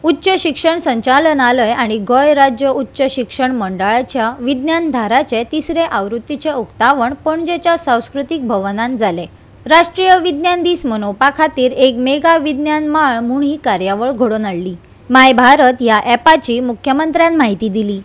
उच्च शिक्षण संचालनालय आणि गोय राज्य उच्च शिक्षण मंडळाच्या विज्ञान धाराचे तिसरे आवृत्तीचे उक्तावण पणजेच्या सांस्कृतिक भवनात जाले। राष्ट्रीय विज्ञान दीस मनोवपा खातीर एक मेगा विज्ञान माळ म्हूण ही कार्यावळ घडोवन हाडली। माय भारत ह्या ॲपाची मुख्यमंत्र्यान माहिती दिली।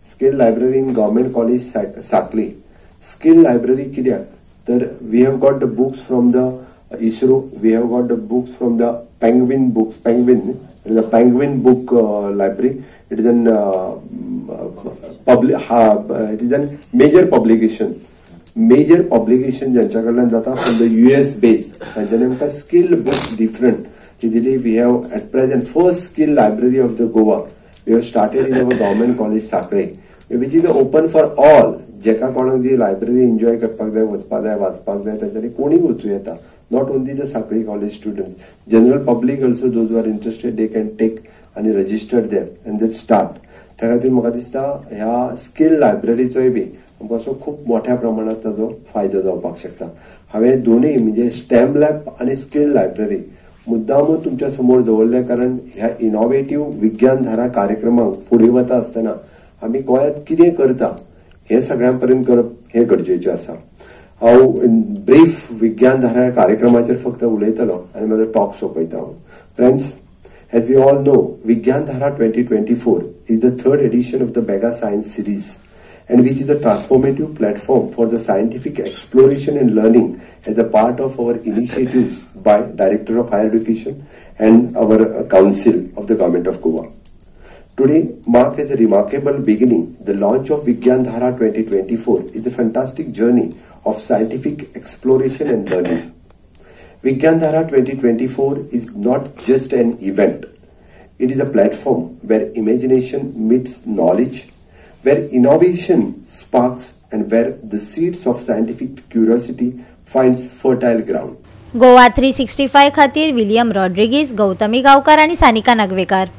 Skill library in Government College Sakli. Skill library कित्याक तर we have got the books from the ISRO, we have got the books from the Penguin book library. It is an it is a major publication ज्यांच्याकडल्यान जाता from the US base. तांच्यानी आमकां skill books different we have at present first skill library of the Goa. We have started in our Government College Sakle, which is open for all. जेका कोणाक जी library enjoy करपाक जाय, वचपाक जाय, वाचपाक जाय, तांच्यानी कोणी वचूं येता. Not only the Sakle College students, general public also, those who are interested, they can take and register there and then start. त्या खातीर म्हाका दिसता ह्या स्किल लायब्ररीचोय बी आमकां असो खूब मोठ्या प्रमाणात ताजो फायदो जावपाक शकता। हांवें दोनूय म्हणजे स्टेम लॅब आणि स्किल लायब्ररी मुद्दामूच तुमच्या समोर दवरले, कारण ह्या इनोव्हेटिव्ह विज्ञान धारा कार्यक्रमाक फुडें वता आसतना आमी गोंयांत कितें करता हे सगळ्यांपर्यंत करप हे गरजेचें आसा। हांव ब्रीफ विज्ञान धारा कार्यक्रमाचेर फक्त उलयतलो आनी म्हजो टॉक सोंपयता। Friends, as we all know, Vigyan Dhara 2024 is the third edition of the Mega Science Series, and which is a transformative platform for the scientific exploration and learning as a part of our initiatives by Director of Higher Education and our Council of the Government of Goa. Today marks as a remarkable beginning. The launch of Vigyan Dhara 2024 is a fantastic journey of scientific exploration and learning. Vigyan Dhara 2024 is not just an event. It is a platform where imagination meets knowledge, where innovation sparks, and where the seeds of scientific curiosity finds fertile ground. Goa 365 खातीर William Rodrigues, Gautami गांवकार आणि सानिका नागवेकर।